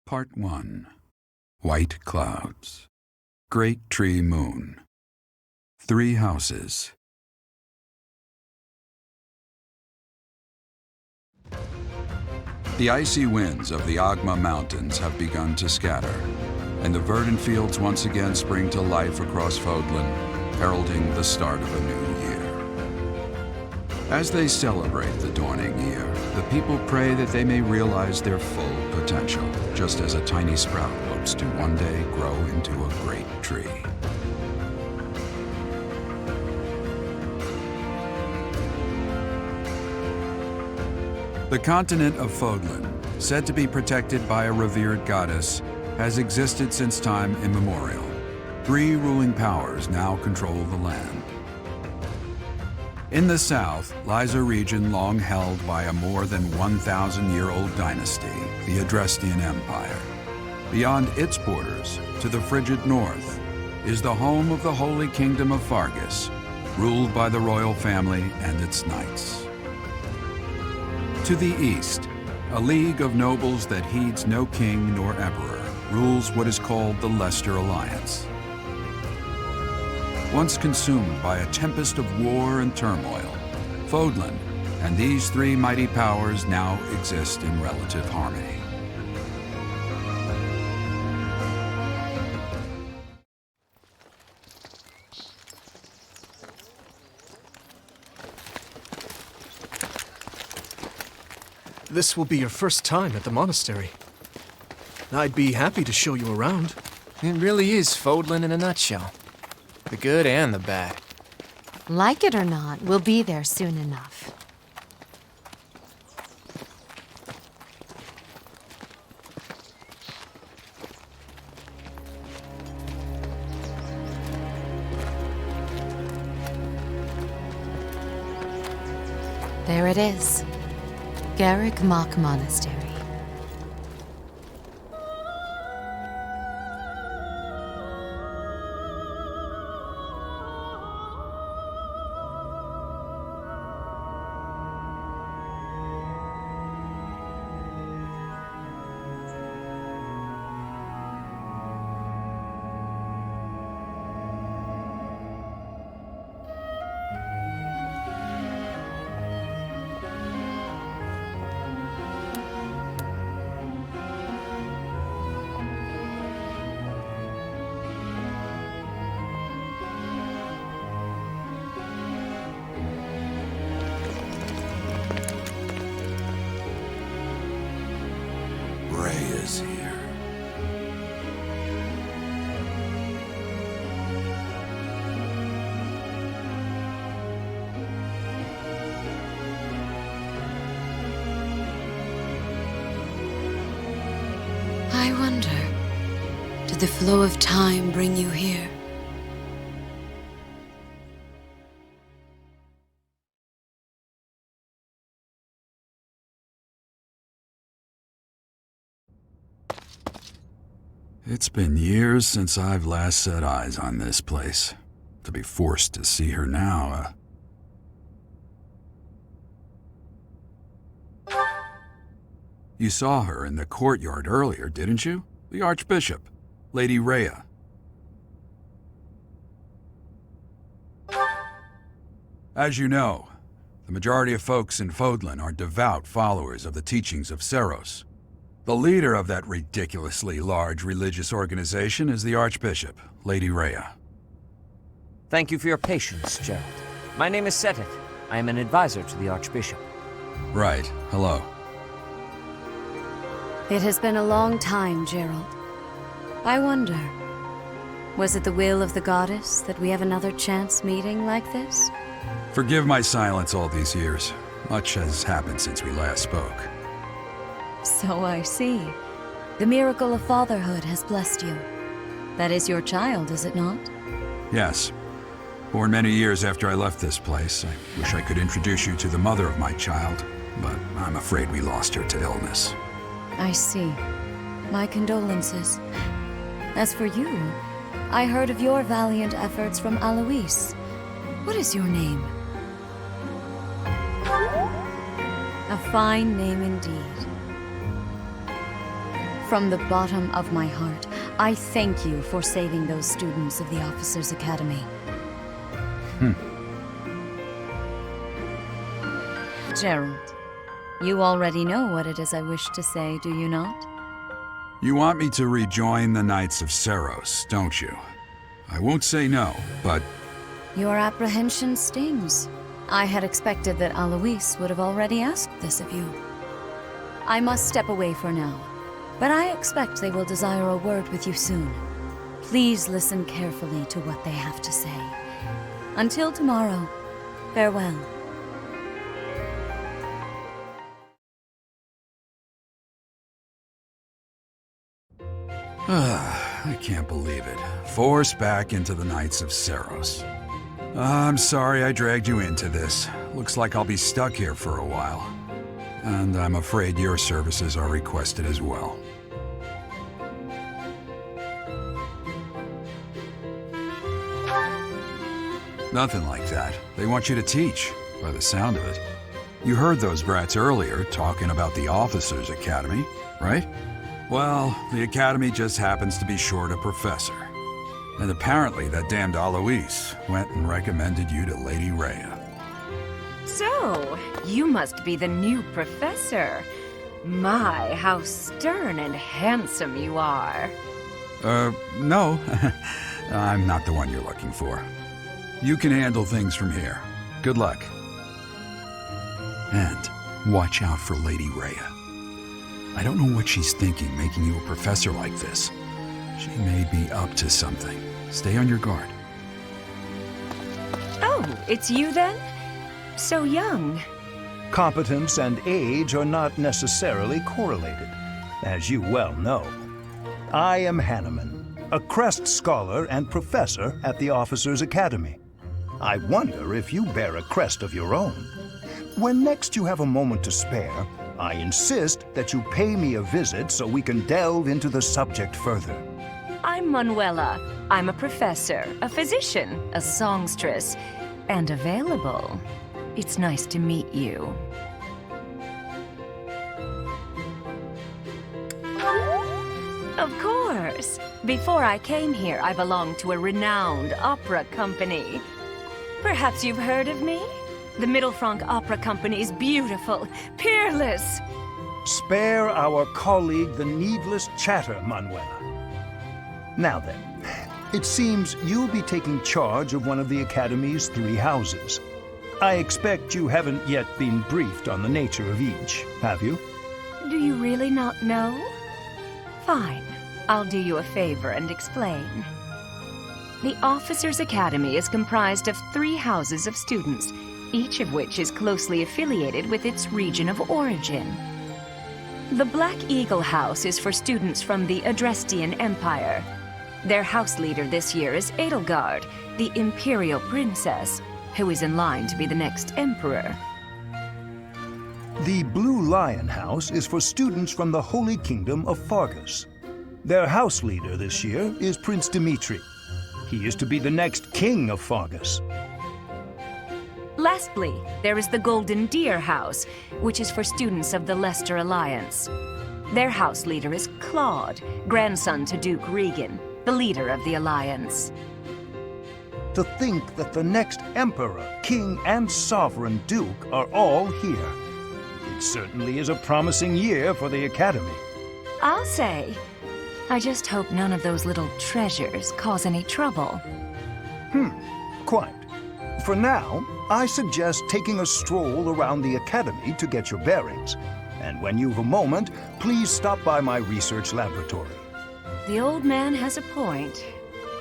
Part 1. White Clouds. Great Tree Moon. 3 houses. The icy winds of the Agma Mountains have begun to scatter, and the verdant fields once again spring to life across Fodlan, heralding the start of a new year. As they celebrate the dawning year, the people pray that they may realize their full potential, just as a tiny sprout hopes to one day grow into a great tree. The continent of Fodlan, said to be protected by a revered goddess, has existed since time immemorial. 3 ruling powers now control the land. In the south lies a region long held by a more than 1,000-year-old dynasty, the Adrestian Empire. Beyond its borders, to the frigid north, is the home of the Holy Kingdom of Fargus, ruled by the royal family and its knights. To the east, a league of nobles that heeds no king nor emperor rules what is called the Leicester Alliance. Once consumed by a tempest of war and turmoil, Fodlan and these 3 mighty powers now exist in relative harmony. This will be your first time at the monastery. I'd be happy to show you around. It really is Fodlan in a nutshell. The good and the bad. Like it or not, we'll be there soon enough. There it is. Garrick Mock Monastery. Ray is here. I wonder, did the flow of time bring you here? It's been years since I've last set eyes on this place. To be forced to see her now, You saw her in the courtyard earlier, didn't you? The Archbishop, Lady Rhea. As you know, the majority of folks in Fodlan are devout followers of the teachings of Seros. The leader of that ridiculously large religious organization is the Archbishop, Lady Rhea. Thank you for your patience, Gerald. My name is Seteth. I am an advisor to the Archbishop. Right, hello. It has been a long time, Gerald. I wonder, was it the will of the goddess that we have another chance meeting like this? Forgive my silence all these years. Much has happened since we last spoke. So I see. The miracle of fatherhood has blessed you. That is your child, is it not? Yes. Born many years after I left this place, I wish I could introduce you to the mother of my child, but I'm afraid we lost her to illness. I see. My condolences. As for you, I heard of your valiant efforts from Alois. What is your name? A fine name indeed. From the bottom of my heart, I thank you for saving those students of the Officers' Academy. Gerald, you already know what it is I wish to say, do you not? You want me to rejoin the Knights of Seiros, don't you? I won't say no, but Your apprehension stings. I had expected that Alois would have already asked this of you. I must step away for now, but I expect they will desire a word with you soon. Please listen carefully to what they have to say. Until tomorrow, farewell. I can't believe it. Forced back into the Knights of Seiros. I'm sorry I dragged you into this. Looks like I'll be stuck here for a while. And I'm afraid your services are requested as well. Nothing like that. They want you to teach, by the sound of it. You heard those brats earlier talking about the Officers' Academy, right? Well, the Academy just happens to be short a professor. And apparently that damned Alois went and recommended you to Lady Rhea. So, you must be the new professor. My, how stern and handsome you are. No. I'm not the one you're looking for. You can handle things from here. Good luck. And watch out for Lady Rhea. I don't know what she's thinking making you a professor like this. She may be up to something. Stay on your guard. Oh, it's you then? So young. Competence and age are not necessarily correlated, as you well know. I am Hanneman, a Crest Scholar and Professor at the Officers' Academy. I wonder if you bear a crest of your own. When next you have a moment to spare, I insist that you pay me a visit so we can delve into the subject further. I'm Manuela. I'm a professor, a physician, a songstress, and available. It's nice to meet you. Of course. Before I came here, I belonged to a renowned opera company. Perhaps you've heard of me? The Middlefranc Opera Company is beautiful, peerless. Spare our colleague the needless chatter, Manuela. Now then, it seems you'll be taking charge of one of the Academy's 3 houses. I expect you haven't yet been briefed on the nature of each, have you? Do you really not know? Fine. I'll do you a favor and explain. The Officers' Academy is comprised of 3 houses of students, each of which is closely affiliated with its region of origin. The Black Eagle House is for students from the Adrestian Empire. Their house leader this year is Edelgard, the Imperial Princess, who is in line to be the next Emperor. The Blue Lion House is for students from the Holy Kingdom of Fargus. Their house leader this year is Prince Dimitri. He is to be the next king of Fargus. Lastly, there is the Golden Deer House, which is for students of the Leicester Alliance. Their house leader is Claude, grandson to Duke Regan, the leader of the Alliance. To think that the next Emperor, King, and Sovereign Duke are all here. It certainly is a promising year for the Academy. I'll say. I just hope none of those little treasures cause any trouble. Quite. For now, I suggest taking a stroll around the Academy to get your bearings. And when you've a moment, please stop by my research laboratory. The old man has a point.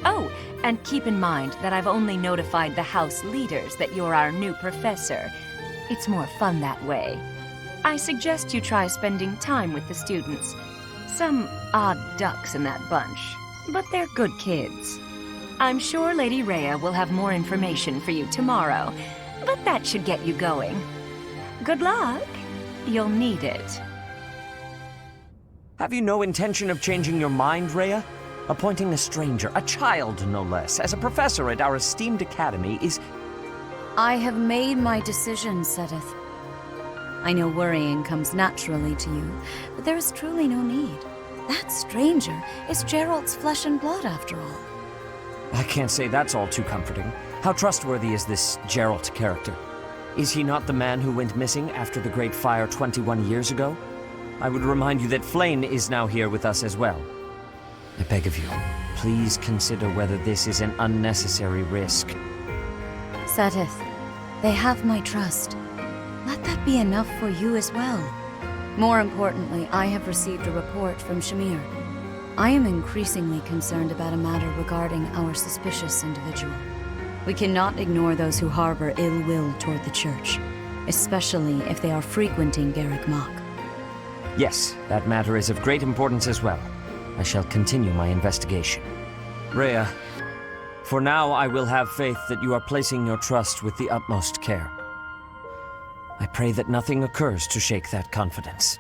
Oh, and keep in mind that I've only notified the house leaders that you're our new professor. It's more fun that way. I suggest you try spending time with the students. Some odd ducks in that bunch, but they're good kids. I'm sure Lady Rhea will have more information for you tomorrow, but that should get you going. Good luck. You'll need it. Have you no intention of changing your mind, Rhea? Appointing a stranger, a child no less, as a professor at our esteemed academy is... I have made my decision, Sedith. I know worrying comes naturally to you, but there is truly no need. That stranger is Gerald's flesh and blood, after all. I can't say that's all too comforting. How trustworthy is this Gerald character? Is he not the man who went missing after the Great Fire 21 years ago? I would remind you that Flame is now here with us as well. I beg of you, please consider whether this is an unnecessary risk. Setith, they have my trust. Let that be enough for you as well. More importantly, I have received a report from Shamir. I am increasingly concerned about a matter regarding our suspicious individual. We cannot ignore those who harbor ill will toward the Church, especially if they are frequenting Garrick Mach. Yes, that matter is of great importance as well. I shall continue my investigation. Rhea, for now I will have faith that you are placing your trust with the utmost care. I pray that nothing occurs to shake that confidence.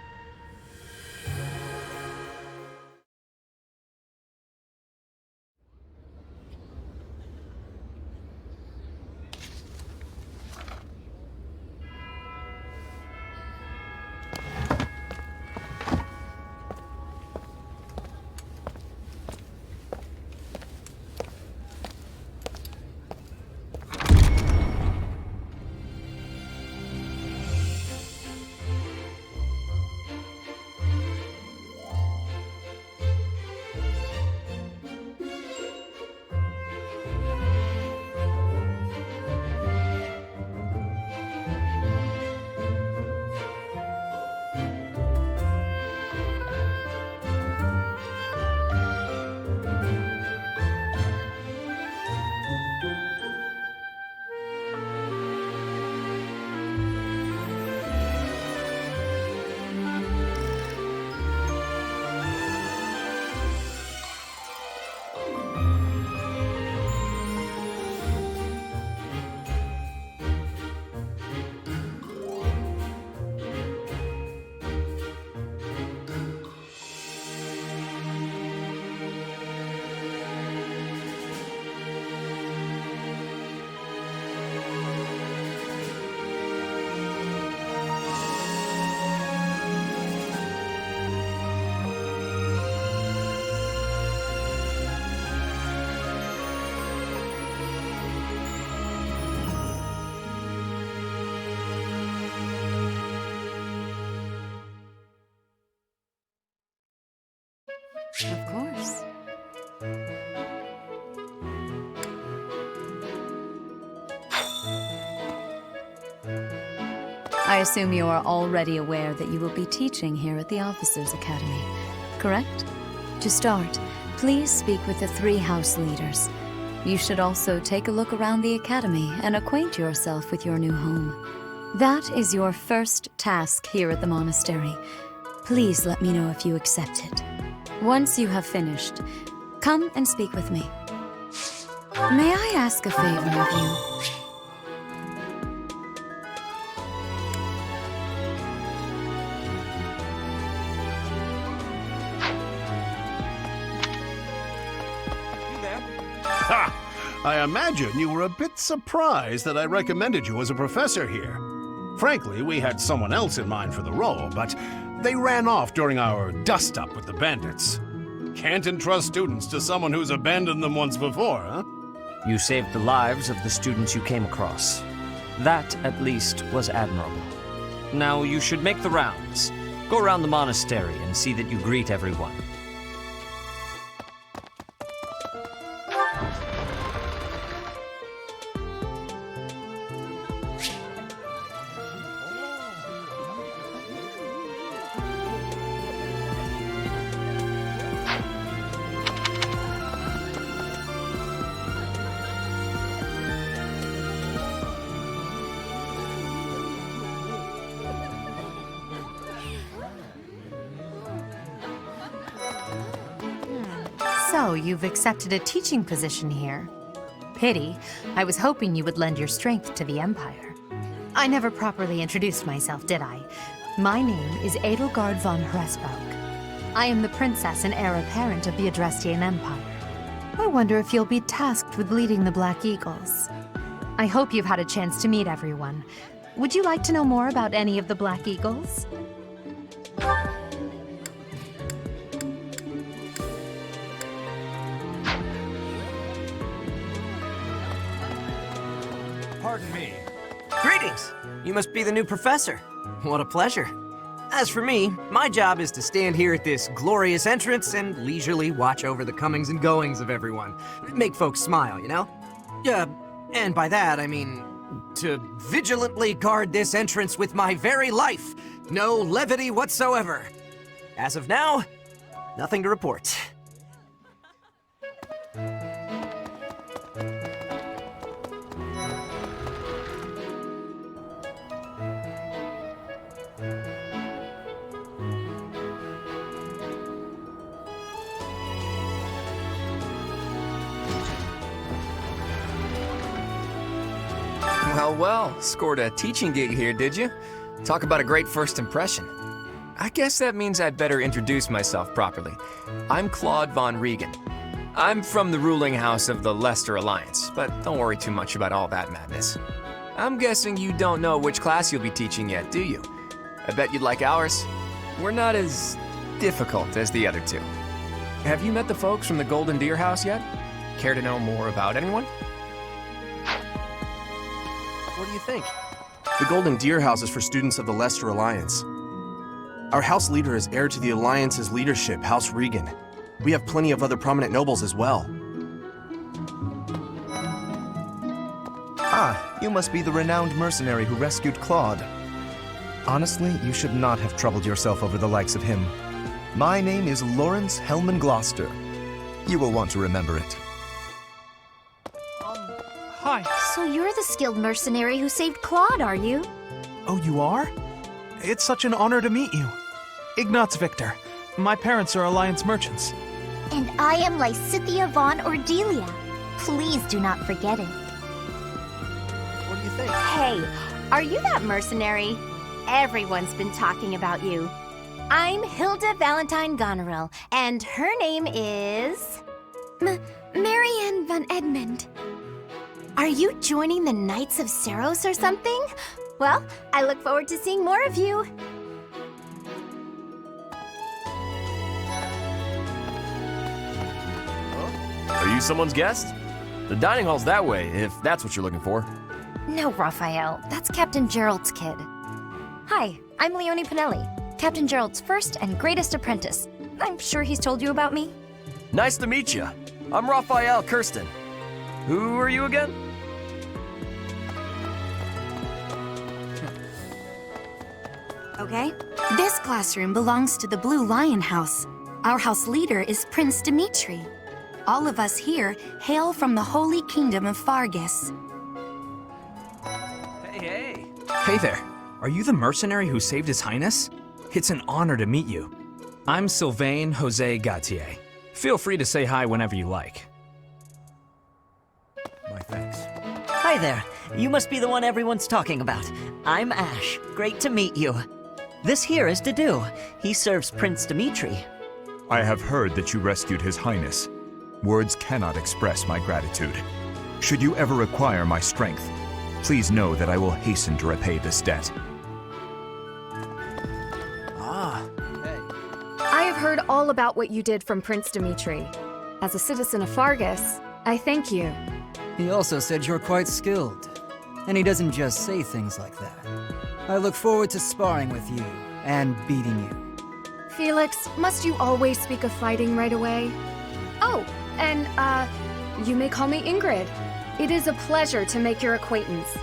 Of course. I assume you are already aware that you will be teaching here at the Officers' Academy, correct? To start, please speak with the 3 house leaders. You should also take a look around the Academy and acquaint yourself with your new home. That is your first task here at the monastery. Please let me know if you accept it. Once you have finished, come and speak with me. May I ask a favor of you? Ha! I imagine you were a bit surprised that I recommended you as a professor here. Frankly, we had someone else in mind for the role, but they ran off during our dust-up with the bandits. Can't entrust students to someone who's abandoned them once before, huh? You saved the lives of the students you came across. That, at least, was admirable. Now you should make the rounds. Go around the monastery and see that you greet everyone. So, you've accepted a teaching position here. Pity. I was hoping you would lend your strength to the Empire. I never properly introduced myself, did I? My name is Edelgard von Hresburg. I am the princess and heir apparent of the Adrestian Empire. I wonder if you'll be tasked with leading the Black Eagles. I hope you've had a chance to meet everyone. Would you like to know more about any of the Black Eagles? Pardon me. Greetings! You must be the new professor. What a pleasure. As for me, my job is to stand here at this glorious entrance and leisurely watch over the comings and goings of everyone. Make folks smile, you know? And by that, I mean to vigilantly guard this entrance with my very life. No levity whatsoever. As of now, nothing to report. Well, scored a teaching gig here, did you? Talk about a great first impression. I guess that means I'd better introduce myself properly. I'm Claude von Regan. I'm from the ruling house of the Leicester Alliance, but don't worry too much about all that madness. I'm guessing you don't know which class you'll be teaching yet, do you? I bet you'd like ours. We're not as difficult as the other two. Have you met the folks from the Golden Deer House yet? Care to know more about anyone? What do you think? The Golden Deer House is for students of the Leicester Alliance. Our house leader is heir to the Alliance's leadership, House Regan. We have plenty of other prominent nobles as well. Ah, you must be the renowned mercenary who rescued Claude. Honestly, you should not have troubled yourself over the likes of him. My name is Lawrence Hellman Gloucester. You will want to remember it. Hi. So you're the skilled mercenary who saved Claude, are you? Oh, you are? It's such an honor to meet you. Ignatz Victor. My parents are Alliance merchants. And I am Lysithia von Ordelia. Please do not forget it. What do you think? Hey, are you that mercenary? Everyone's been talking about you. I'm Hilda Valentine Goneril, and her name is... Marianne von Edmund. Are you joining the Knights of Seros or something? Well, I look forward to seeing more of you. Are you someone's guest? The dining hall's that way, if that's what you're looking for. No, Raphael. That's Captain Gerald's kid. Hi, I'm Leonie Pinelli, Captain Gerald's first and greatest apprentice. I'm sure he's told you about me. Nice to meet you. I'm Raphael Kirsten. Who are you again? Okay. This classroom belongs to the Blue Lion House. Our house leader is Prince Dimitri. All of us here hail from the Holy Kingdom of Fargus. Hey. Hey there. Are you the mercenary who saved His Highness? It's an honor to meet you. I'm Sylvain Jose Gautier. Feel free to say hi whenever you like. My thanks. Hi there. You must be the one everyone's talking about. I'm Ash. Great to meet you. This here is Dedu. He serves Prince Dimitri. I have heard that you rescued His Highness. Words cannot express my gratitude. Should you ever require my strength, please know that I will hasten to repay this debt. I have heard all about what you did from Prince Dimitri. As a citizen of Fargus, I thank you. He also said you're quite skilled, and he doesn't just say things like that. I look forward to sparring with you and beating you. Felix, must you always speak of fighting right away? Oh, and, you may call me Ingrid. It is a pleasure to make your acquaintance.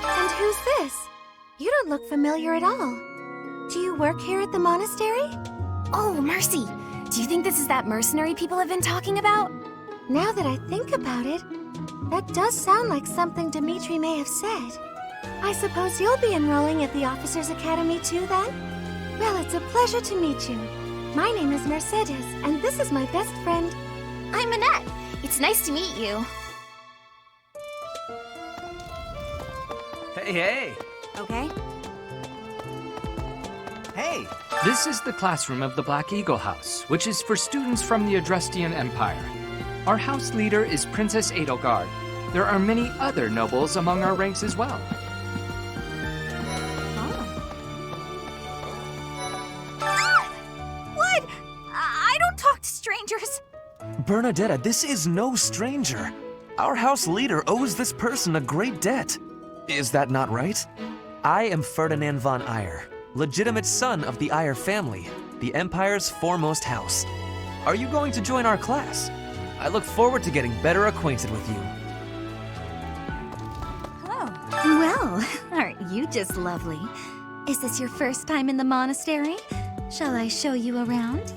And who's this? You don't look familiar at all. Do you work here at the monastery? Oh, mercy! Do you think this is that mercenary people have been talking about? Now that I think about it, that does sound like something Dimitri may have said. I suppose you'll be enrolling at the Officers' Academy too, then? Well, it's a pleasure to meet you. My name is Mercedes, and this is my best friend. I'm Annette. It's nice to meet you. Hey. Okay. Hey. This is the classroom of the Black Eagle House, which is for students from the Adrestian Empire. Our house leader is Princess Edelgard. There are many other nobles among our ranks as well. What? I don't talk to strangers. Bernadetta, this is no stranger. Our house leader owes this person a great debt. Is that not right? I am Ferdinand von Eyre, legitimate son of the Eyre family, the Empire's foremost house. Are you going to join our class? I look forward to getting better acquainted with you. Well, aren't you just lovely? Is this your first time in the monastery? Shall I show you around?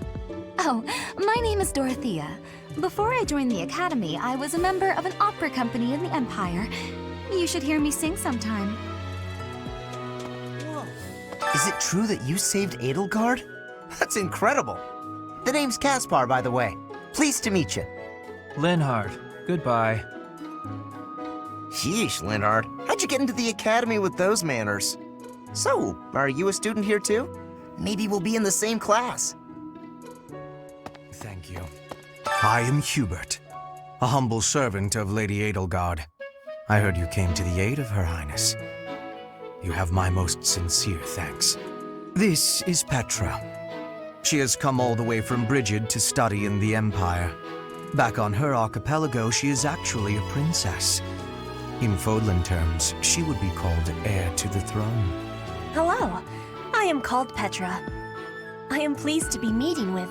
Oh, my name is Dorothea. Before I joined the academy, I was a member of an opera company in the Empire. You should hear me sing sometime. Is it true that you saved Edelgard? That's incredible. The name's Caspar, by the way. Pleased to meet you. Linhard, goodbye. Sheesh, Linhard. How'd you get into the academy with those manners? So, are you a student here too? Maybe we'll be in the same class. Thank you. I am Hubert, a humble servant of Lady Edelgard. I heard you came to the aid of Her Highness. You have my most sincere thanks. This is Petra. She has come all the way from Brigid to study in the Empire. Back on her archipelago, she is actually a princess. In Fodlan terms, she would be called heir to the throne. Hello, I am called Petra. I am pleased to be meeting with...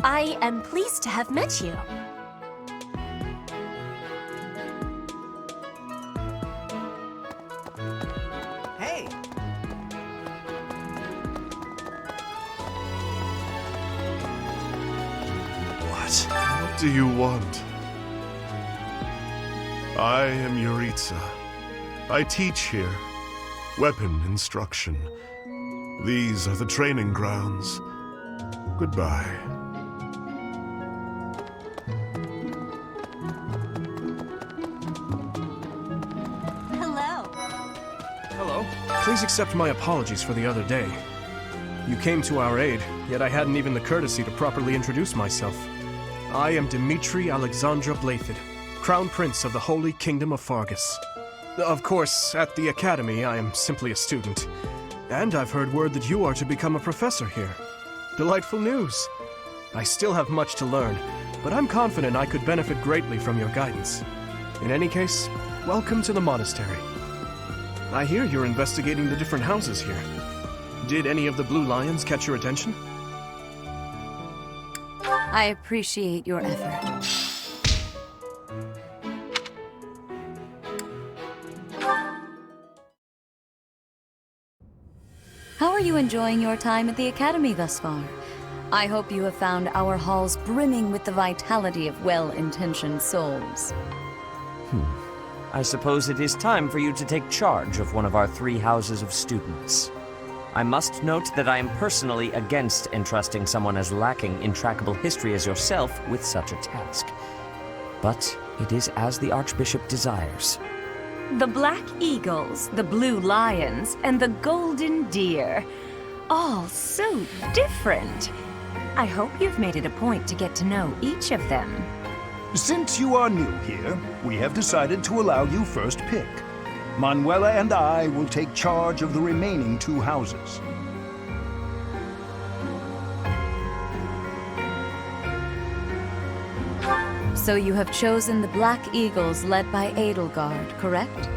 I am pleased to have met you. Hey! What do you want? I am Yuritsa. I teach here. Weapon instruction. These are the training grounds. Goodbye. Hello. Hello. Please accept my apologies for the other day. You came to our aid, yet I hadn't even the courtesy to properly introduce myself. I am Dimitri Alexandra Blathid, Crown Prince of the Holy Kingdom of Fargus. Of course, at the Academy, I am simply a student. And I've heard word that you are to become a professor here. Delightful news. I still have much to learn, but I'm confident I could benefit greatly from your guidance. In any case, welcome to the monastery. I hear you're investigating the different houses here. Did any of the Blue Lions catch your attention? I appreciate your effort. How are you enjoying your time at the Academy thus far? I hope you have found our halls brimming with the vitality of well-intentioned souls. I suppose it is time for you to take charge of one of our 3 houses of students. I must note that I am personally against entrusting someone as lacking in trackable history as yourself with such a task. But it is as the Archbishop desires. The Black Eagles, the Blue Lions, and the Golden Deer. All so different. I hope you've made it a point to get to know each of them. Since you are new here, we have decided to allow you first pick. Manuela and I will take charge of the remaining 2 houses. So you have chosen the Black Eagles led by Edelgard, correct?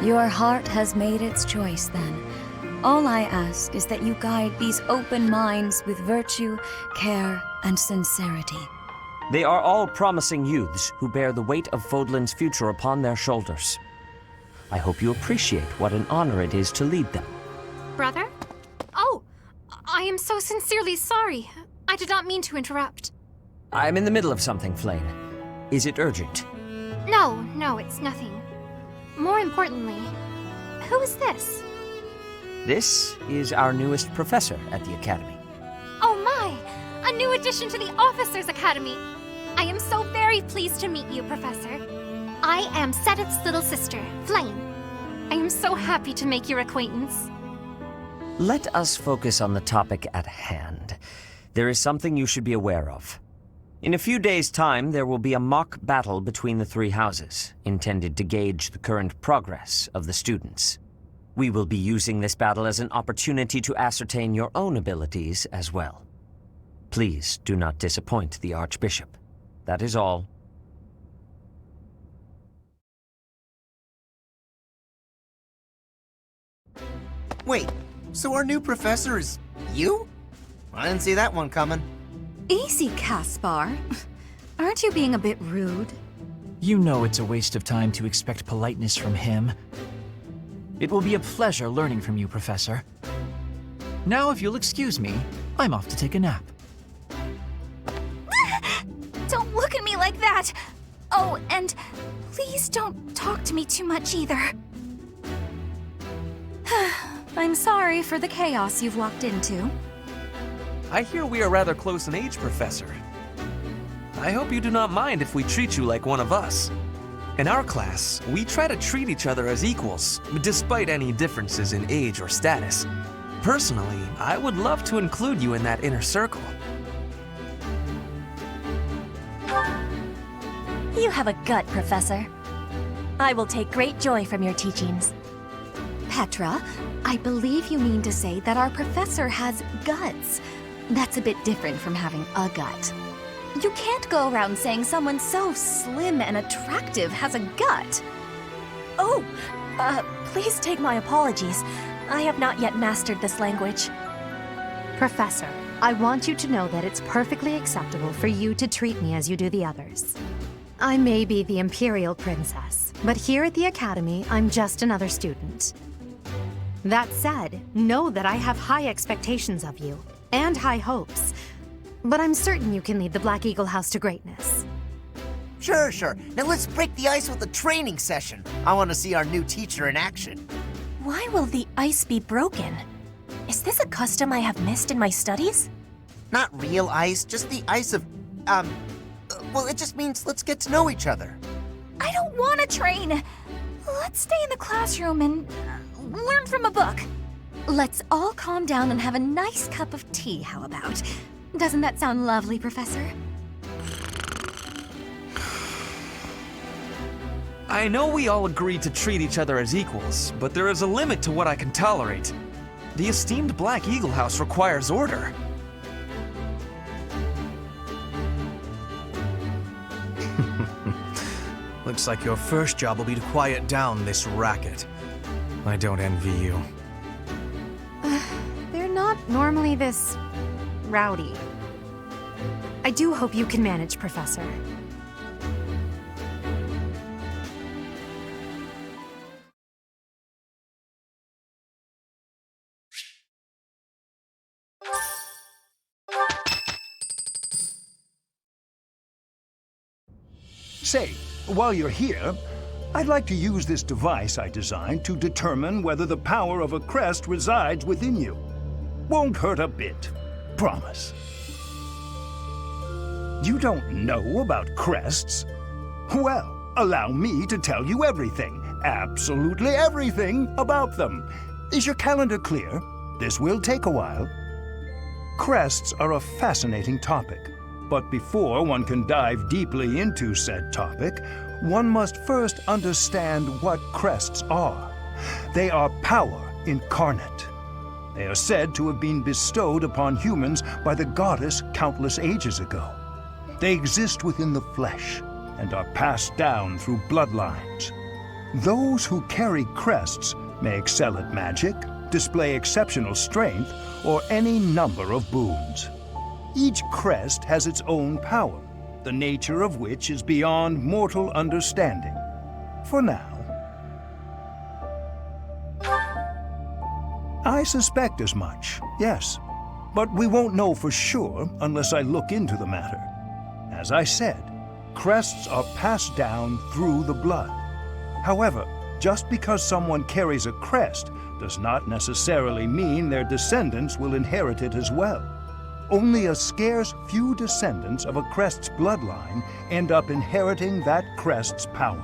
Your heart has made its choice then. All I ask is that you guide these open minds with virtue, care, and sincerity. They are all promising youths who bear the weight of Fodlan's future upon their shoulders. I hope you appreciate what an honor it is to lead them. Brother? Oh, I am so sincerely sorry. I did not mean to interrupt. I'm in the middle of something, Flane. Is it urgent? No, it's nothing. More importantly, who is this? This is our newest professor at the Academy. Oh my! A new addition to the Officers' Academy! I am so very pleased to meet you, Professor. I am Sedith's little sister, Flame. I am so happy to make your acquaintance. Let us focus on the topic at hand. There is something you should be aware of. In a few days' time, there will be a mock battle between the 3 houses, intended to gauge the current progress of the students. We will be using this battle as an opportunity to ascertain your own abilities as well. Please do not disappoint the Archbishop. That is all. Wait, so our new professor is you? I didn't see that one coming. Easy, Caspar. Aren't you being a bit rude? You know it's a waste of time to expect politeness from him. It will be a pleasure learning from you, Professor. Now, if you'll excuse me, I'm off to take a nap. Don't look at me like that! Oh, and please don't talk to me too much either. I'm sorry for the chaos you've walked into. I hear we are rather close in age, Professor. I hope you do not mind if we treat you like one of us. In our class, we try to treat each other as equals, despite any differences in age or status. Personally, I would love to include you in that inner circle. You have a gut, Professor. I will take great joy from your teachings. Petra, I believe you mean to say that our professor has guts. That's a bit different from having a gut. You can't go around saying someone so slim and attractive has a gut. Oh, please take my apologies. I have not yet mastered this language. Professor, I want you to know that it's perfectly acceptable for you to treat me as you do the others. I may be the Imperial Princess, but here at the Academy, I'm just another student. That said, know that I have high expectations of you, and high hopes. But I'm certain you can lead the Black Eagle House to greatness. Sure. Now let's break the ice with a training session. I want to see our new teacher in action. Why will the ice be broken? Is this a custom I have missed in my studies? Not real ice, just the ice of, well, it just means let's get to know each other. I don't want to train. Let's stay in the classroom and learn from a book. Let's all calm down and have a nice cup of tea, how about? Doesn't that sound lovely, Professor? I know we all agreed to treat each other as equals, but there is a limit to what I can tolerate. The esteemed Black Eagle House requires order. Looks like your first job will be to quiet down this racket. I don't envy you. They're not normally this rowdy. I do hope you can manage, Professor. Say, while you're here, I'd like to use this device I designed to determine whether the power of a crest resides within you. Won't hurt a bit. Promise. You don't know about crests? Well, allow me to tell you everything, absolutely everything about them. Is your calendar clear? This will take a while. Crests are a fascinating topic, but before one can dive deeply into said topic, one must first understand what crests are. They are power incarnate. They are said to have been bestowed upon humans by the goddess countless ages ago. They exist within the flesh and are passed down through bloodlines. Those who carry crests may excel at magic, display exceptional strength, or any number of boons. Each crest has its own power, the nature of which is beyond mortal understanding. For now. I suspect as much, yes. But we won't know for sure unless I look into the matter. As I said, crests are passed down through the blood. However, just because someone carries a crest does not necessarily mean their descendants will inherit it as well. Only a scarce few descendants of a crest's bloodline end up inheriting that crest's power.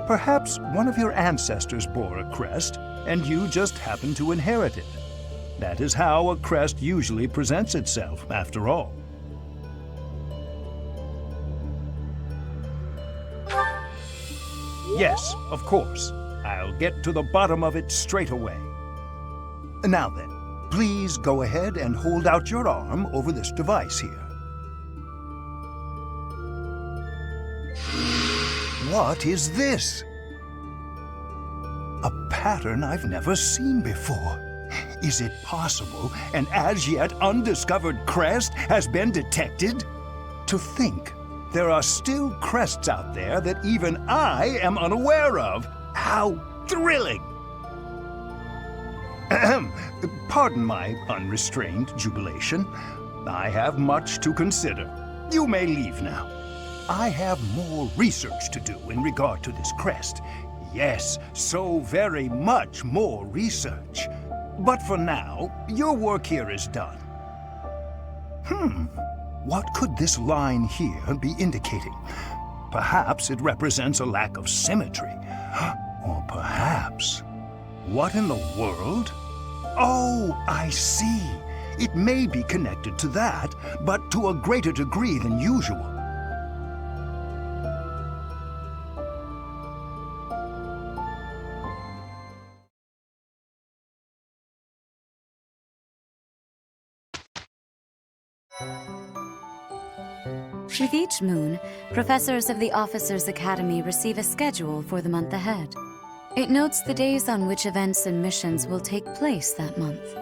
Perhaps one of your ancestors bore a crest, and you just happen to inherit it. That is how a crest usually presents itself, after all. Yes, of course. I'll get to the bottom of it straight away. Now then, Please go ahead and hold out your arm over this device here. What is this? A pattern I've never seen before. Is it possible an as yet undiscovered crest has been detected? To think there are still crests out there that even I am unaware of. How thrilling! Ahem. Pardon my unrestrained jubilation. I have much to consider. You may leave now. I have more research to do in regard to this crest. Yes, so very much more research. But for now, your work here is done. What could this line here be indicating? Perhaps it represents a lack of symmetry. Or perhaps... What in the world? Oh, I see. It may be connected to that, but to a greater degree than usual. With each moon, professors of the Officers' Academy receive a schedule for the month ahead. It notes the days on which events and missions will take place that month.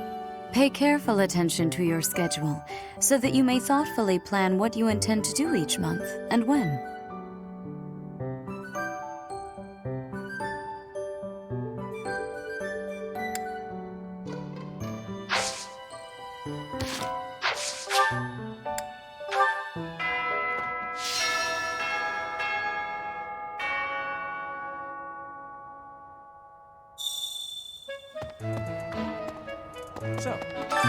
Pay careful attention to your schedule so that you may thoughtfully plan what you intend to do each month and when. So,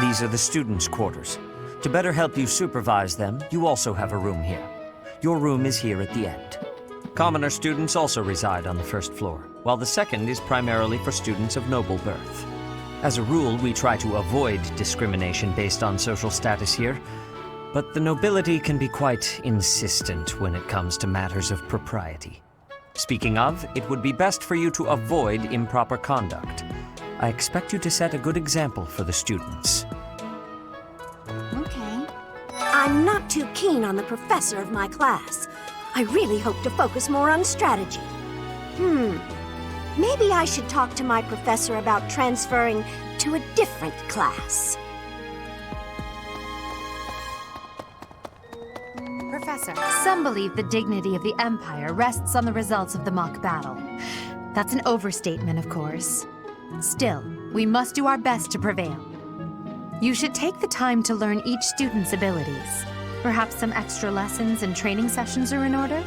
these are the students' quarters. To better help you supervise them, you also have a room here. Your room is here at the end. Commoner students also reside on the first floor, while the second is primarily for students of noble birth. As a rule, we try to avoid discrimination based on social status here, but the nobility can be quite insistent when it comes to matters of propriety. Speaking of, it would be best for you to avoid improper conduct. I expect you to set a good example for the students. Okay. I'm not too keen on the professor of my class. I really hope to focus more on strategy. Maybe I should talk to my professor about transferring to a different class. Professor, some believe the dignity of the Empire rests on the results of the mock battle. That's an overstatement, of course. Still, we must do our best to prevail. You should take the time to learn each student's abilities. Perhaps some extra lessons and training sessions are in order?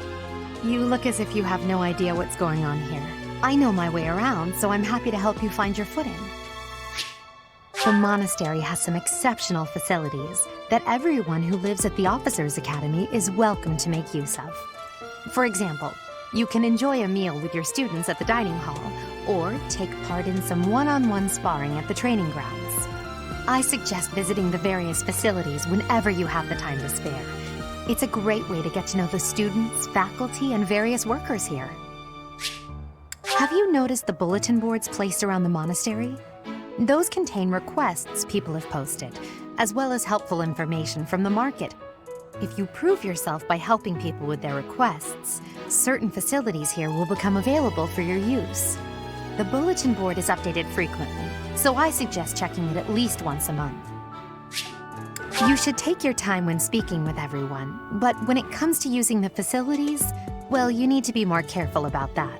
You look as if you have no idea what's going on here. I know my way around, so I'm happy to help you find your footing. The monastery has some exceptional facilities that everyone who lives at the Officers' Academy is welcome to make use of. For example, you can enjoy a meal with your students at the dining hall, or take part in some one-on-one sparring at the training grounds. I suggest visiting the various facilities whenever you have the time to spare. It's a great way to get to know the students, faculty, and various workers here. Have you noticed the bulletin boards placed around the monastery? Those contain requests people have posted, as well as helpful information from the market. If you prove yourself by helping people with their requests, certain facilities here will become available for your use. The bulletin board is updated frequently, so I suggest checking it at least once a month. You should take your time when speaking with everyone, but when it comes to using the facilities, well, you need to be more careful about that.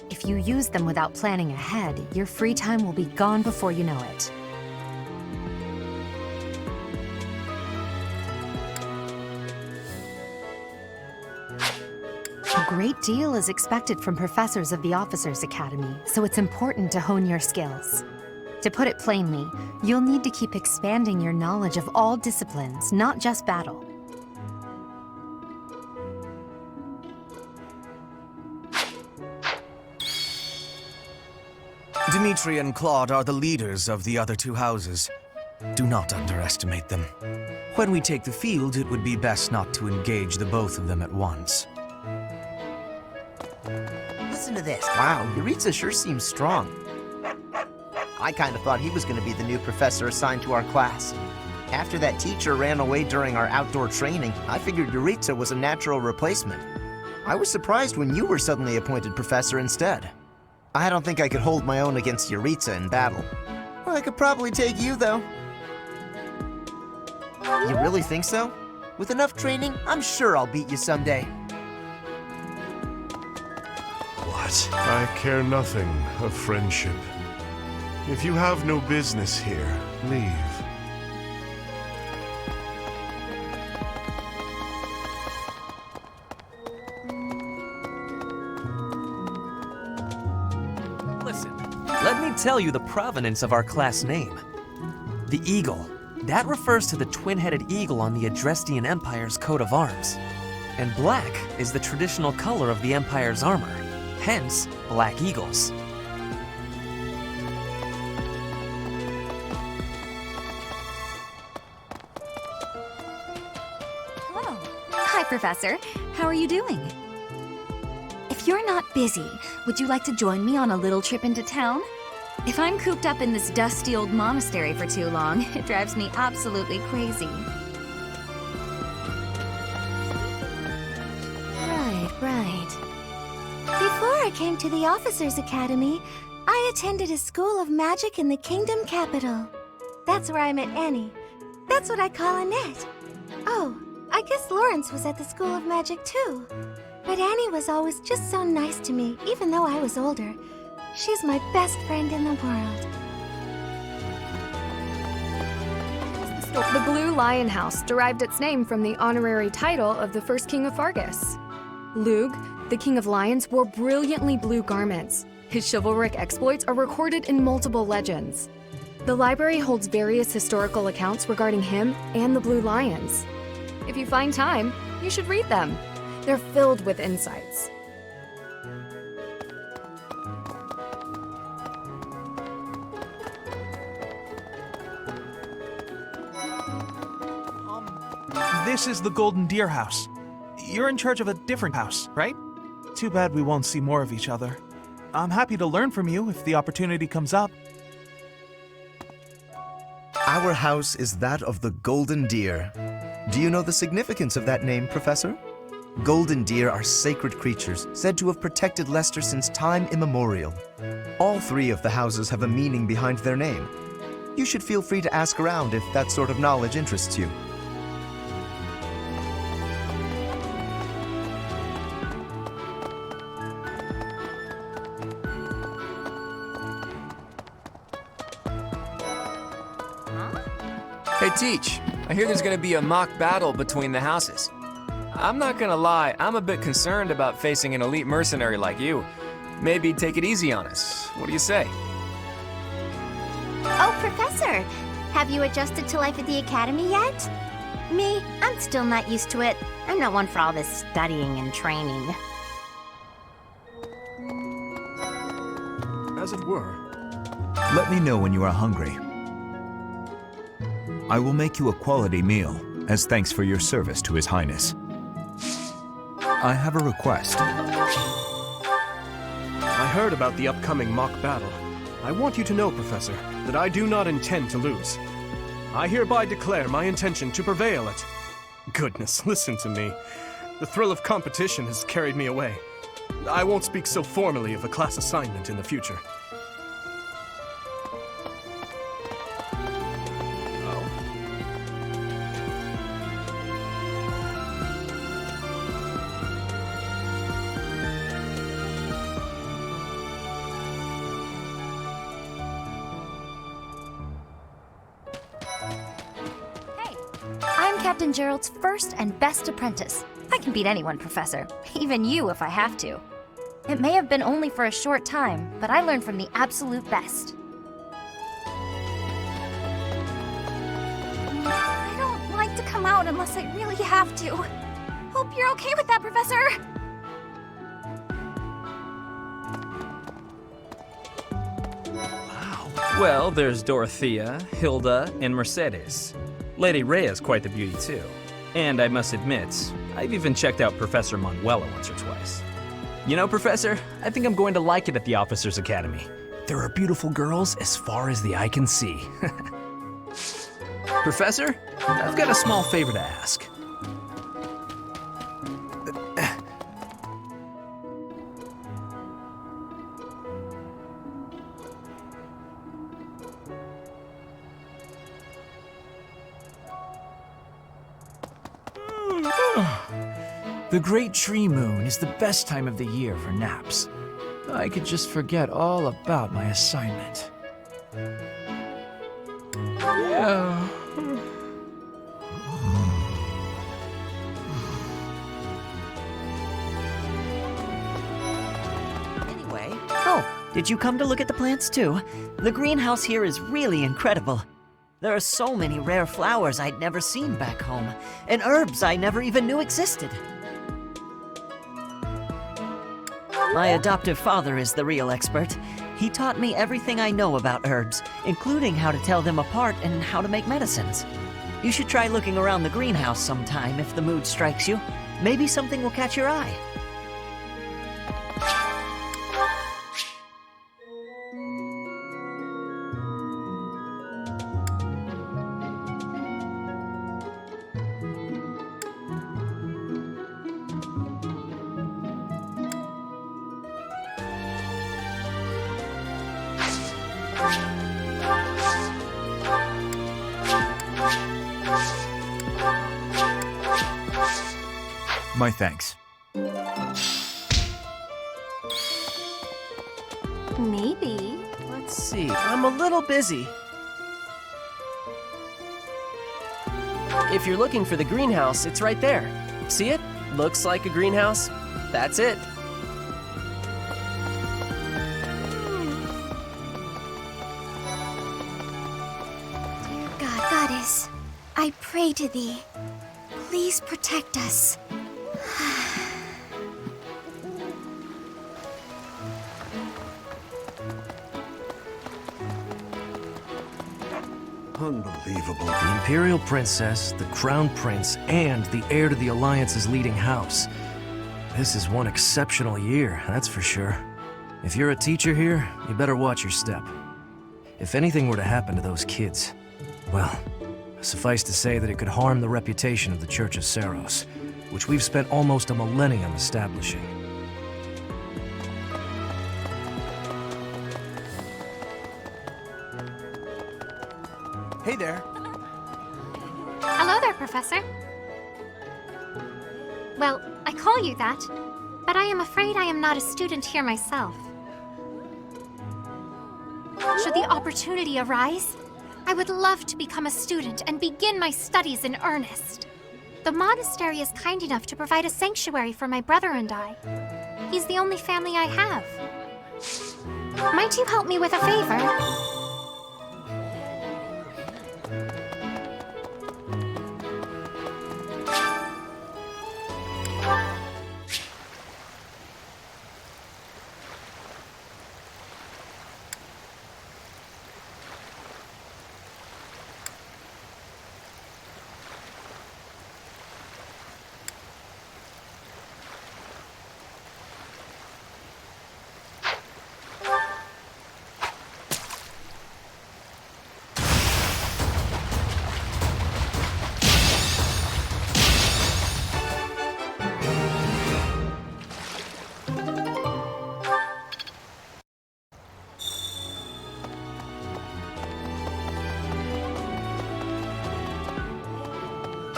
If you use them without planning ahead, your free time will be gone before you know it. A great deal is expected from professors of the Officers' Academy, so it's important to hone your skills. To put it plainly, you'll need to keep expanding your knowledge of all disciplines, not just battle. Dimitri and Claude are the leaders of the other two houses. Do not underestimate them. When we take the field, it would be best not to engage the both of them at once. Listen to this. Wow, Yuritsa sure seems strong. I kind of thought he was going to be the new professor assigned to our class. After that teacher ran away during our outdoor training, I figured Yuritsa was a natural replacement. I was surprised when you were suddenly appointed professor instead. I don't think I could hold my own against Yuritsa in battle. Well, I could probably take you, though. You really think so? With enough training, I'm sure I'll beat you someday. What? I care nothing of friendship. If you have no business here, leave. Listen, let me tell you the provenance of our class name. The eagle. That refers to the twin-headed eagle on the Adrestian Empire's coat of arms. And black is the traditional color of the Empire's armor, hence black eagles. Hello. Hi, Professor. How are you doing? If you're not busy, would you like to join me on a little trip into town? If I'm cooped up in this dusty old monastery for too long, it drives me absolutely crazy. Right. Before I came to the Officers Academy, I attended a school of magic in the Kingdom Capital. That's where I met Annie. That's what I call Annette. Oh, I guess Lawrence was at the School of Magic too. But Annie was always just so nice to me, even though I was older. She's my best friend in the world. The Blue Lion House derived its name from the honorary title of the first king of Fargus. Lug, the king of lions, wore brilliantly blue garments. His chivalric exploits are recorded in multiple legends. The library holds various historical accounts regarding him and the Blue Lions. If you find time, you should read them. They're filled with insights. This is the Golden Deer House. You're in charge of a different house, right? Too bad we won't see more of each other. I'm happy to learn from you if the opportunity comes up. Our house is that of the Golden Deer. Do you know the significance of that name, Professor? Golden deer are sacred creatures, said to have protected Leicester since time immemorial. All three of the houses have a meaning behind their name. You should feel free to ask around if that sort of knowledge interests you. Hey, Teach. I hear there's gonna be a mock battle between the houses. I'm not gonna lie, I'm a bit concerned about facing an elite mercenary like you. Maybe take it easy on us. What do you say? Oh, Professor! Have you adjusted to life at the Academy yet? Me, I'm still not used to it. I'm not one for all this studying and training. As it were. Let me know when you are hungry. I will make you a quality meal, as thanks for your service to His Highness. I have a request. I heard about the upcoming mock battle. I want you to know, Professor, that I do not intend to lose. I hereby declare my intention to prevail at... Goodness, listen to me. The thrill of competition has carried me away. I won't speak so formally of a class assignment in the future. Captain Gerald's first and best apprentice. I can beat anyone, Professor. Even you if I have to. It may have been only for a short time, but I learned from the absolute best. I don't like to come out unless I really have to. Hope you're okay with that, Professor. Well, there's Dorothea, Hilda, and Mercedes. Lady Rhea's quite the beauty too. And I must admit, I've even checked out Professor Manuela once or twice. You know, Professor, I think I'm going to like it at the Officers Academy. There are beautiful girls as far as the eye can see. Professor, I've got a small favor to ask. The Great Tree Moon is the best time of the year for naps. I could just forget all about my assignment. Yeah. Anyway, did you come to look at the plants too? The greenhouse here is really incredible. There are so many rare flowers I'd never seen back home, and herbs I never even knew existed. My adoptive father is the real expert. He taught me everything I know about herbs, including how to tell them apart and how to make medicines. You should try looking around the greenhouse sometime if the mood strikes you. Maybe something will catch your eye. My thanks. Maybe. Let's see, I'm a little busy. If you're looking for the greenhouse, it's right there. See it? Looks like a greenhouse. That's it. Goddess, I pray to thee. Please protect us. Unbelievable. The Imperial Princess, the Crown Prince, and the heir to the Alliance's leading house. This is one exceptional year, that's for sure. If you're a teacher here, you better watch your step. If anything were to happen to those kids, well, suffice to say that it could harm the reputation of the Church of Saros, which we've spent almost a millennium establishing. Hey there. Hello there, Professor. Well, I call you that, but I am afraid I am not a student here myself. Should the opportunity arise, I would love to become a student and begin my studies in earnest. The monastery is kind enough to provide a sanctuary for my brother and I. He's the only family I have. Might you help me with a favor?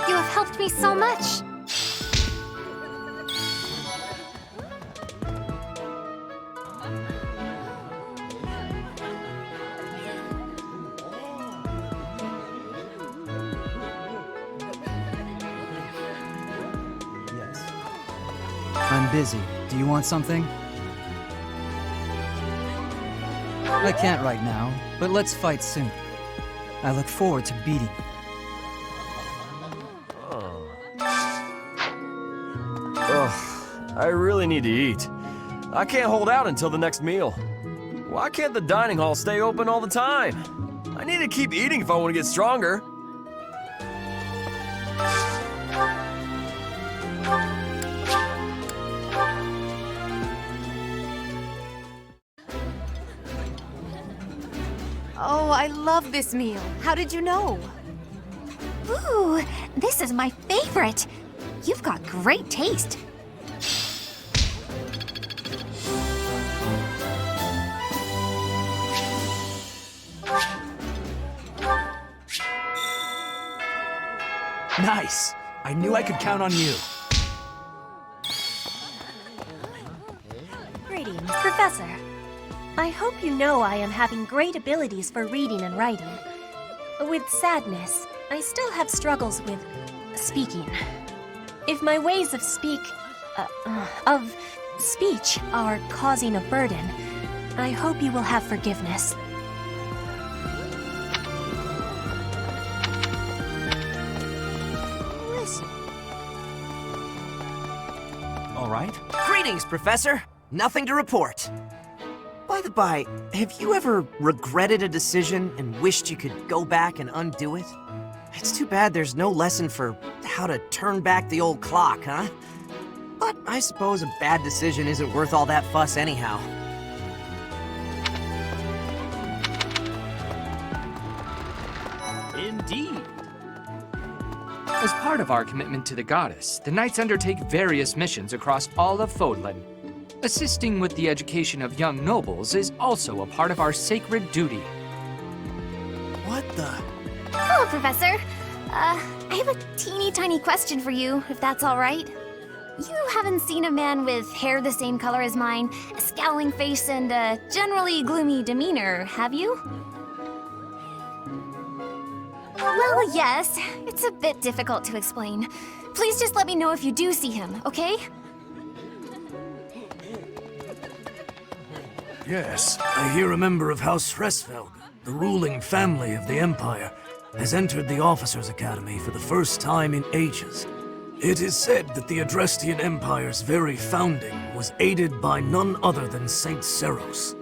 You have helped me so much. I'm busy. Do you want something? I can't right now, but let's fight soon. I look forward to beating you. Ugh, I really need to eat. I can't hold out until the next meal. Why can't the dining hall stay open all the time? I need to keep eating if I want to get stronger. Oh, I love this meal. How did you know? Ooh, this is my favorite. You've got great taste. Nice. I knew I could count on you. Greetings, Professor. I hope you know I am having great abilities for reading and writing. With sadness, I still have struggles with speaking. If my ways of speech are causing a burden, I hope you will have forgiveness. All right. Greetings, Professor. Nothing to report. By the by, have you ever regretted a decision and wished you could go back and undo it? It's too bad there's no lesson for how to turn back the old clock, huh? But I suppose a bad decision isn't worth all that fuss anyhow. Indeed. As part of our commitment to the goddess, the Knights undertake various missions across all of Fodlan. Assisting with the education of young nobles is also a part of our sacred duty. What the? Hello, Professor. I have a teeny tiny question for you, if that's all right. You haven't seen a man with hair the same color as mine, a scowling face, and a generally gloomy demeanor, have you? Well, yes. It's a bit difficult to explain. Please just let me know if you do see him, okay? Yes, I hear a member of House Hresvelg, the ruling family of the Empire, has entered the Officers' Academy for the first time in ages. It is said that the Adrestian Empire's very founding was aided by none other than Saint Seros.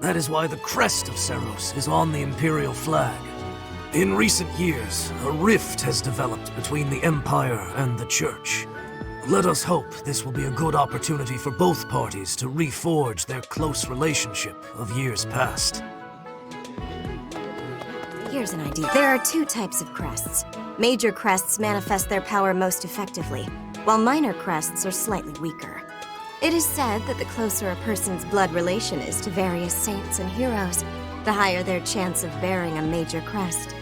That is why the crest of Seros is on the Imperial flag. In recent years, a rift has developed between the Empire and the Church. Let us hope this will be a good opportunity for both parties to reforge their close relationship of years past. Here's an idea. There are two types of crests. Major crests manifest their power most effectively, while minor crests are slightly weaker. It is said that the closer a person's blood relation is to various saints and heroes, the higher their chance of bearing a major crest.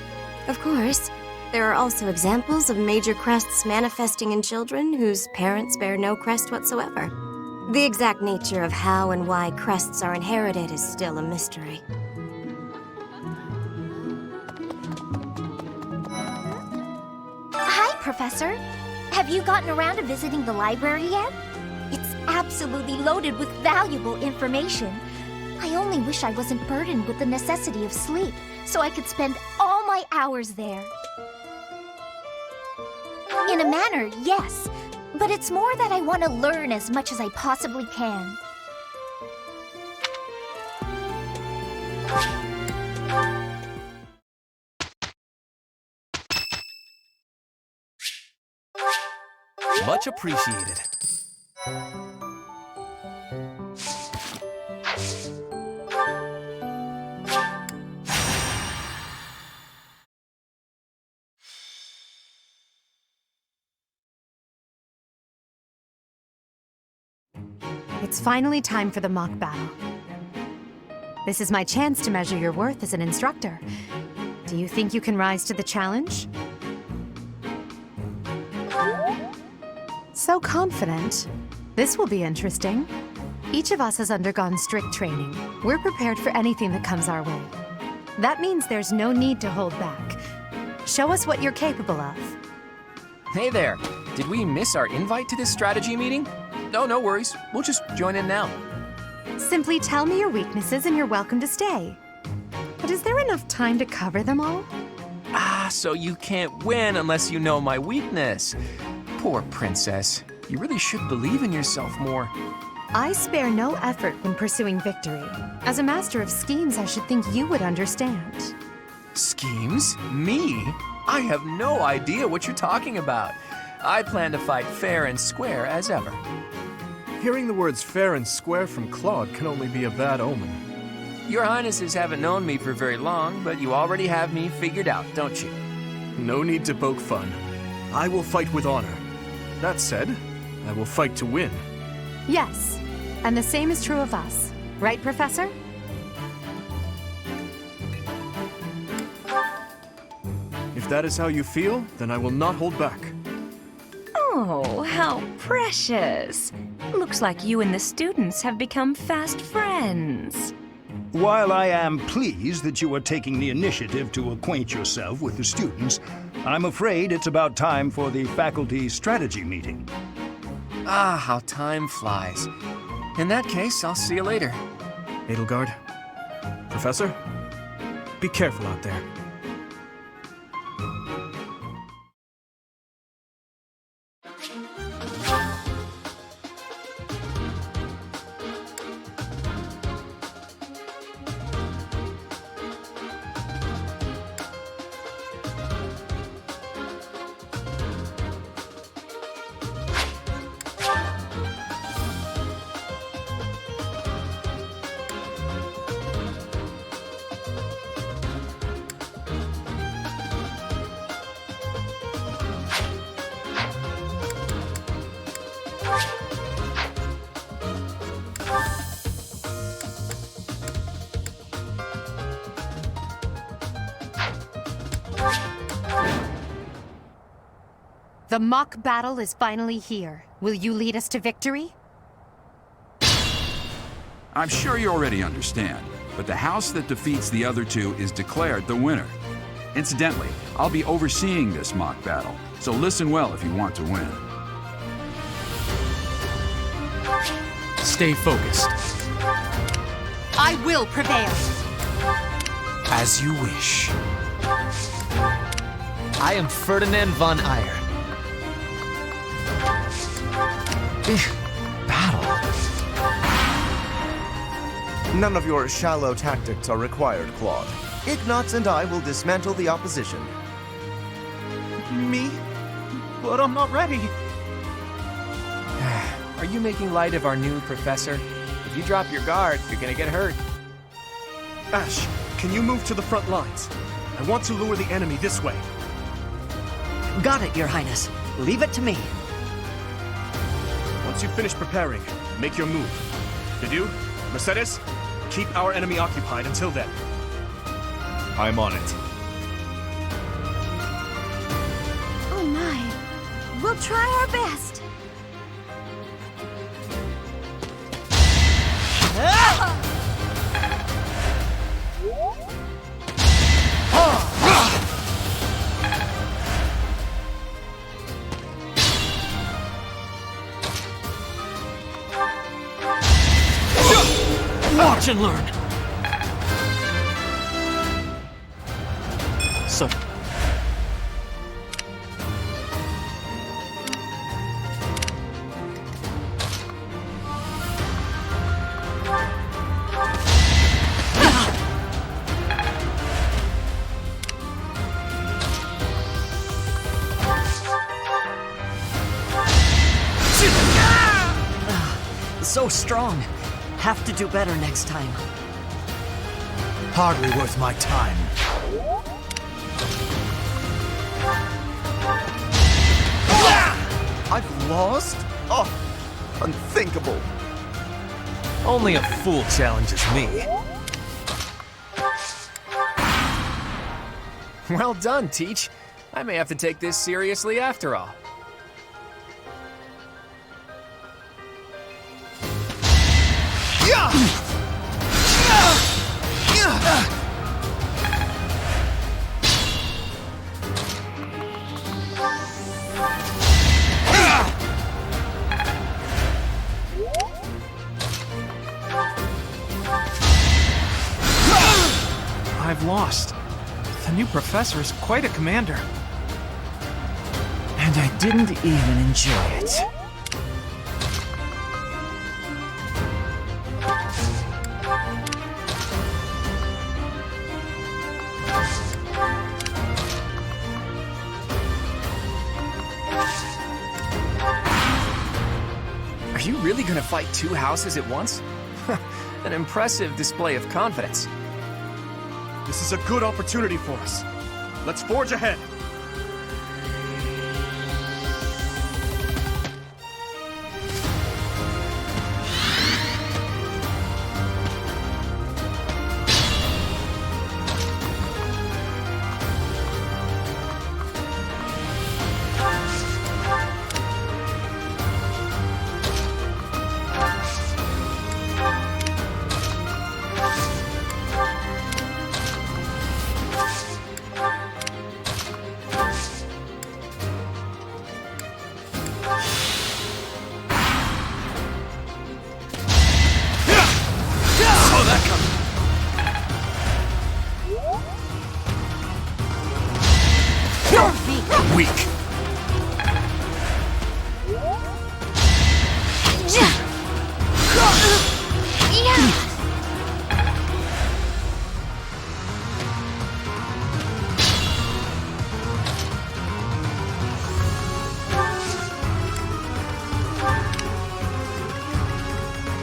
Of course, there are also examples of major crests manifesting in children whose parents bear no crest whatsoever. The exact nature of how and why crests are inherited is still a mystery. Hi, Professor. Have you gotten around to visiting the library yet? It's absolutely loaded with valuable information. I only wish I wasn't burdened with the necessity of sleep, so I could spend all my hours there. In a manner, yes. But it's more that I want to learn as much as I possibly can. Much appreciated. It's finally time for the mock battle. This is my chance to measure your worth as an instructor. Do you think you can rise to the challenge? So confident. This will be interesting. Each of us has undergone strict training. We're prepared for anything that comes our way. That means there's no need to hold back. Show us what you're capable of. Hey there. Did we miss our invite to this strategy meeting? No, no worries. We'll just join in now. Simply tell me your weaknesses and you're welcome to stay. But is there enough time to cover them all? Ah, so you can't win unless you know my weakness. Poor princess. You really should believe in yourself more. I spare no effort when pursuing victory. As a master of schemes, I should think you would understand. Schemes? Me? I have no idea what you're talking about. I plan to fight fair and square as ever. Hearing the words fair and square from Claude can only be a bad omen. Your Highnesses haven't known me for very long, but you already have me figured out, don't you? No need to poke fun. I will fight with honor. That said, I will fight to win. Yes, and the same is true of us. Right, Professor? If that is how you feel, then I will not hold back. Oh, how precious. Looks like you and the students have become fast friends. While I am pleased that you are taking the initiative to acquaint yourself with the students, I'm afraid it's about time for the faculty strategy meeting. Ah, how time flies. In that case, I'll see you later. Edelgard, Professor, be careful out there. The mock battle is finally here. Will you lead us to victory? I'm sure you already understand, but the house that defeats the other two is declared the winner. Incidentally, I'll be overseeing this mock battle, so listen well if you want to win. Stay focused. I will prevail. As you wish. I am Ferdinand von Eyre. Battle. None of your shallow tactics are required, Claude. Ignatz and I will dismantle the opposition. Me? But I'm not ready. Are you making light of our new professor? If you drop your guard, you're gonna get hurt. Ash, can you move to the front lines? I want to lure the enemy this way. Got it, Your Highness. Leave it to me. Once you finish preparing, make your move. Bidu, Mercedes, keep our enemy occupied until then. I'm on it. Oh my. We'll try our best. Watch and learn. So. So strong. Have to do better next time. Hardly worth my time. I've lost? Oh, unthinkable. Only a fool challenges me. Well done, Teach. I may have to take this seriously after all. I've lost. The new professor is quite a commander. And I didn't even enjoy it. Are you really gonna fight two houses at once? An impressive display of confidence. This is a good opportunity for us. Let's forge ahead. Weak.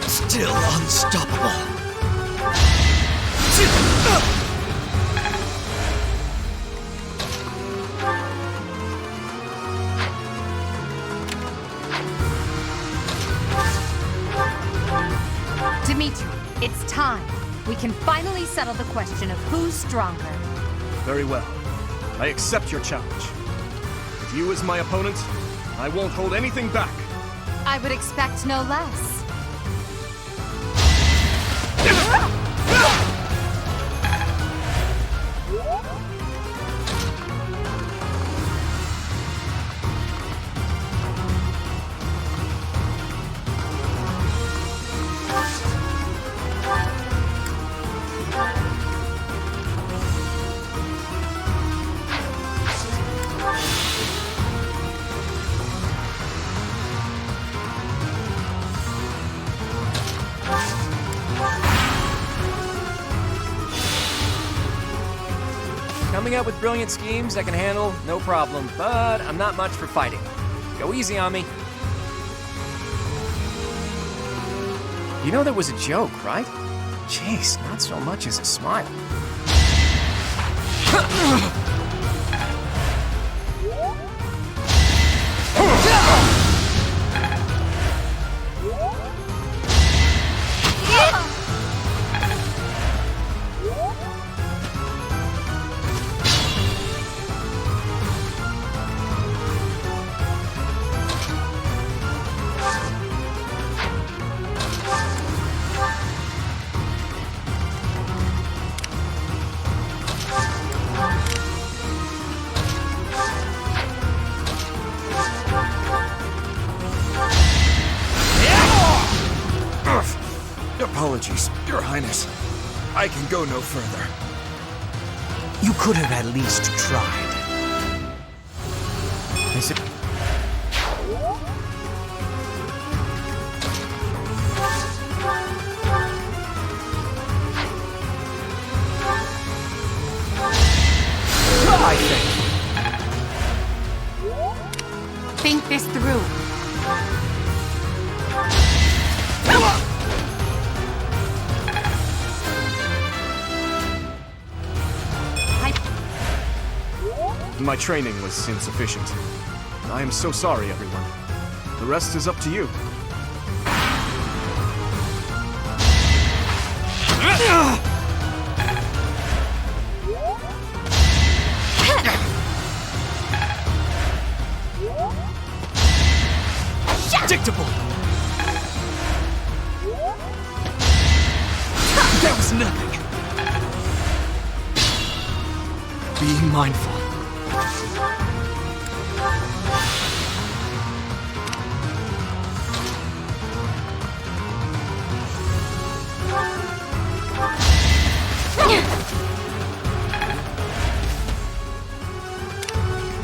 Still unstoppable. Dimitri, it's time. We can finally settle the question of who's stronger. Very well. I accept your challenge. With you as my opponent, I won't hold anything back. I would expect no less. Coming up with brilliant schemes I can handle, no problem, but I'm not much for fighting. Go easy on me. You know that was a joke, right? Jeez, not so much as a smile. Apologies, Your Highness. I can go no further. You could have at least tried. Is it... I Think this through. My training was insufficient. I am so sorry, everyone. The rest is up to you. Predictable! That was nothing. Be mindful.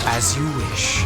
As you wish.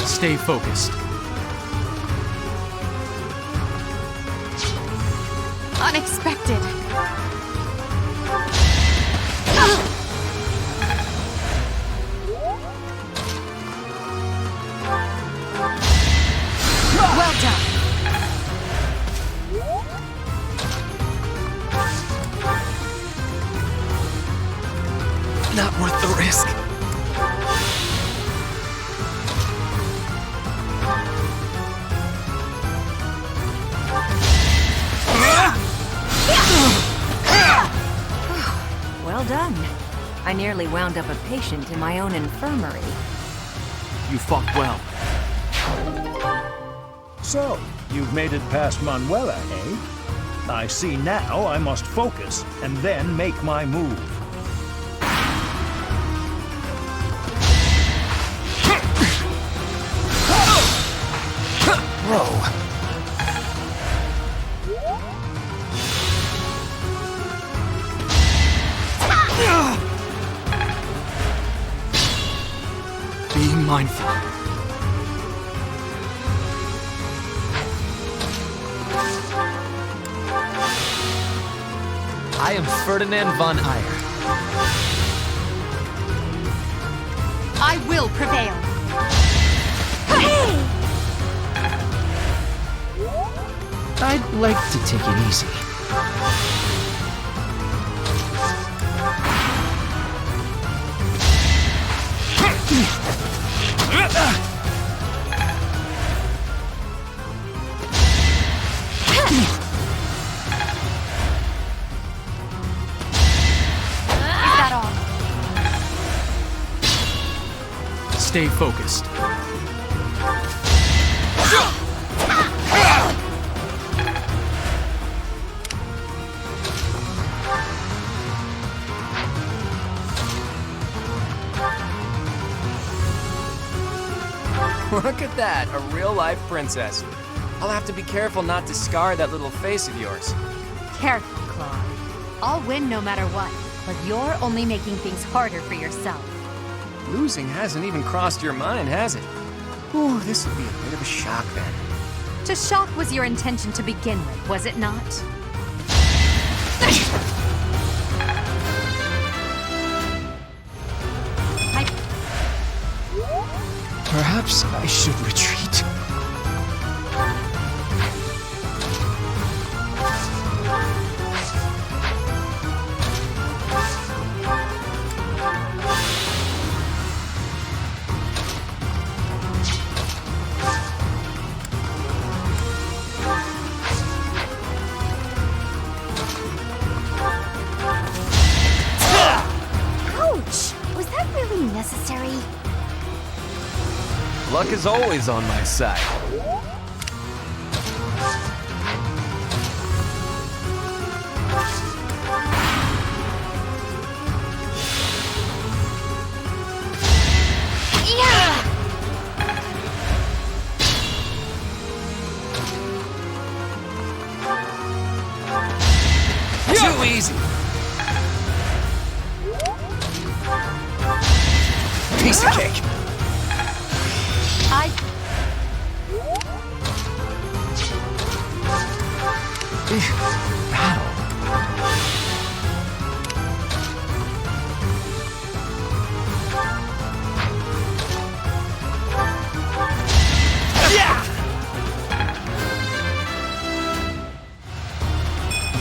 Stay focused. Unexpected. Well done. Not worth the risk. Well done. I nearly wound up a patient in my own infirmary. You fought well. So, you've made it past Manuela, eh? I see now I must focus and then make my move. Whoa. Being mindful. I am Ferdinand von Eyre. I will prevail. I'd like to take it easy. Is that all? Stay focused. Look at that, a real-life princess. I'll have to be careful not to scar that little face of yours. Careful, Claude. I'll win no matter what, but you're only making things harder for yourself. Losing hasn't even crossed your mind, has it? Ooh, this will be a bit of a shock then. To shock was your intention to begin with, was it not? Perhaps I should retreat. Ouch! Was that really necessary? Luck is always on my side. Too easy. Piece of cake.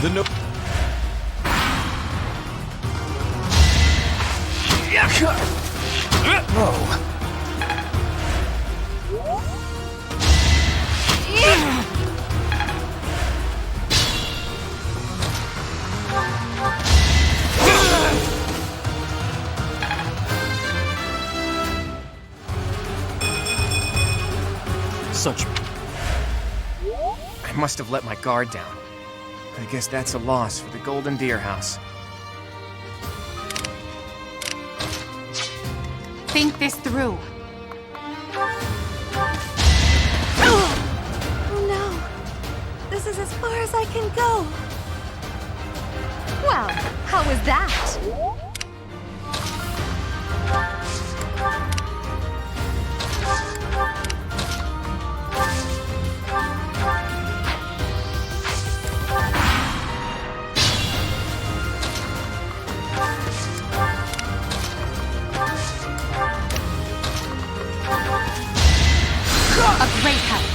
The no. Whoa. Such. I must have let my guard down. I guess that's a loss for the Golden Deer House. Think this through. is as far as I can go. Well, how was that? A great help.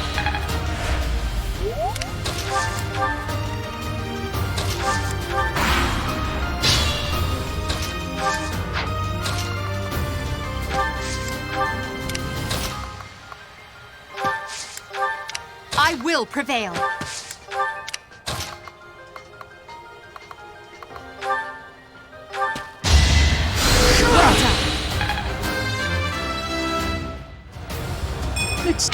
I will prevail. It's...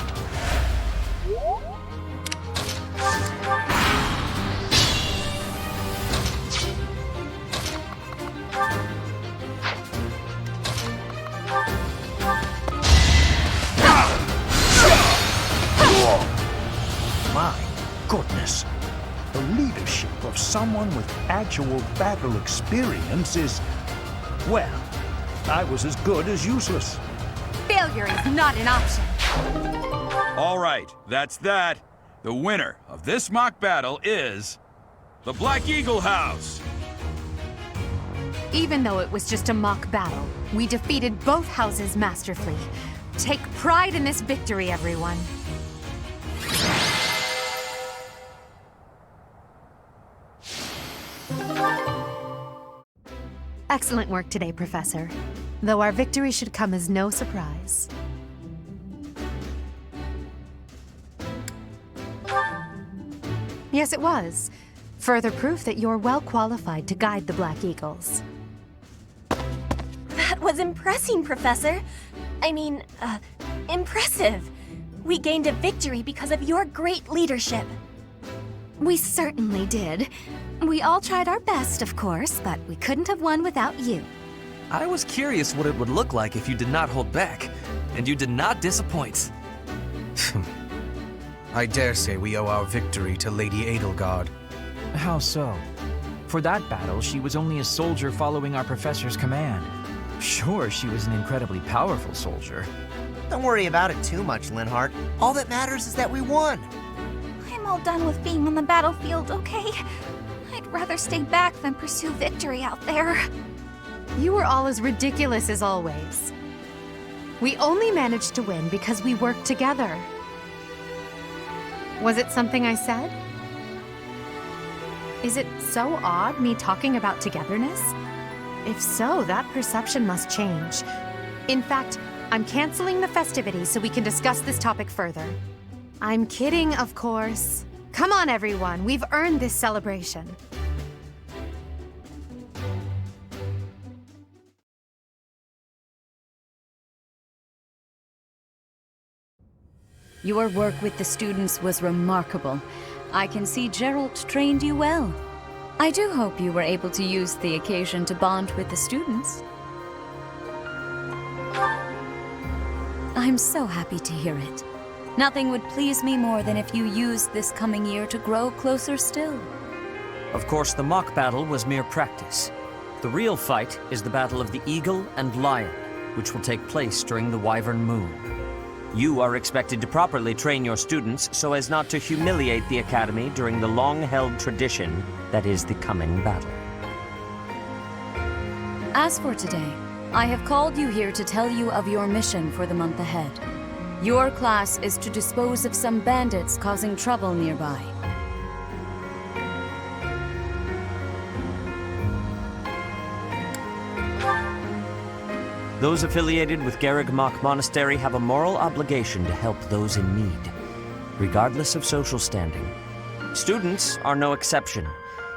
My goodness. The leadership of someone with actual battle experience is, well, I was as good as useless. Failure is not an option. All right, that's that. The winner of this mock battle is the Black Eagle House. Even though it was just a mock battle, we defeated both houses masterfully. Take pride in this victory, everyone. Excellent work today, Professor. Though our victory should come as no surprise. Yes, it was. Further proof that you're well qualified to guide the Black Eagles. That was impressive, Professor. I mean, impressive. We gained a victory because of your great leadership. We certainly did. We all tried our best, of course, but we couldn't have won without you. I was curious what it would look like if you did not hold back, and you did not disappoint. I dare say we owe our victory to Lady Edelgard. How so? For that battle, she was only a soldier following our professor's command. Sure, she was an incredibly powerful soldier. Don't worry about it too much, Linhardt. All that matters is that we won. I'm all done with being on the battlefield, okay? I'd rather stay back than pursue victory out there. You were all as ridiculous as always. We only managed to win because we worked together. Was it something I said? Is it so odd, me talking about togetherness? If so, that perception must change. In fact, I'm canceling the festivities so we can discuss this topic further. I'm kidding, of course. Come on, everyone. We've earned this celebration. Your work with the students was remarkable. I can see Geralt trained you well. I do hope you were able to use the occasion to bond with the students. I'm so happy to hear it. Nothing would please me more than if you used this coming year to grow closer still. Of course, the mock battle was mere practice. The real fight is the Battle of the Eagle and Lion, which will take place during the Wyvern Moon. You are expected to properly train your students so as not to humiliate the Academy during the long-held tradition that is the coming battle. As for today, I have called you here to tell you of your mission for the month ahead. Your class is to dispose of some bandits causing trouble nearby. Those affiliated with Garreg-Mach Monastery have a moral obligation to help those in need, regardless of social standing. Students are no exception.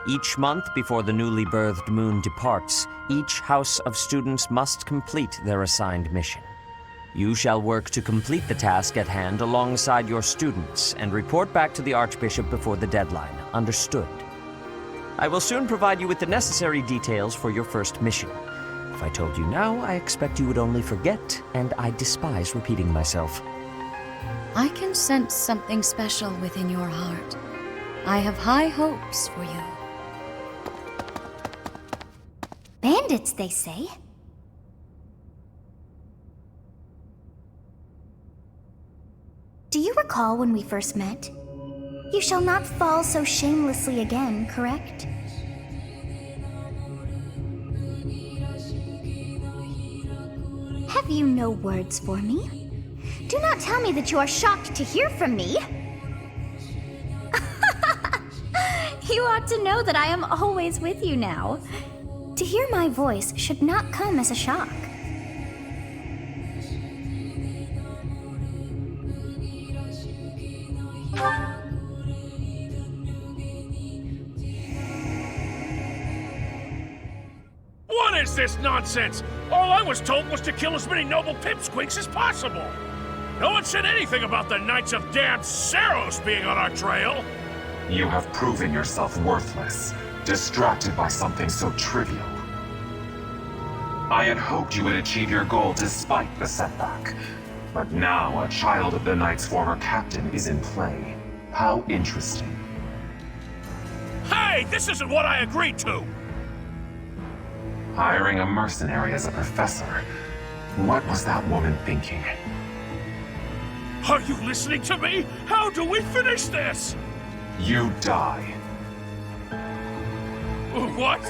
Each month before the newly birthed moon departs, each house of students must complete their assigned mission. You shall work to complete the task at hand alongside your students and report back to the Archbishop before the deadline. Understood? I will soon provide you with the necessary details for your first mission. If I told you now, I expect you would only forget, and I despise repeating myself. I can sense something special within your heart. I have high hopes for you. Bandits, they say. Do you recall when we first met? You shall not fall so shamelessly again, correct? Have you no words for me? Do not tell me that you are shocked to hear from me. You ought to know that I am always with you now. To hear my voice should not come as a shock. What is this nonsense? All I was told was to kill as many noble pipsqueaks as possible. No one said anything about the Knights of Damned Saros being on our trail. You have proven yourself worthless, distracted by something so trivial. I had hoped you would achieve your goal despite the setback. But now a child of the Knight's former captain is in play. How interesting. Hey, this isn't what I agreed to! Hiring a mercenary as a professor. What was that woman thinking? Are you listening to me? How do we finish this? You die. What?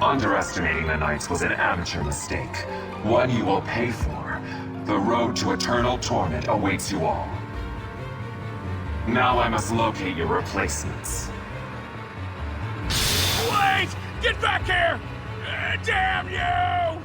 Underestimating the Knights was an amateur mistake. One you will pay for. The road to eternal torment awaits you all. Now I must locate your replacements. Wait! Get back here! Damn you!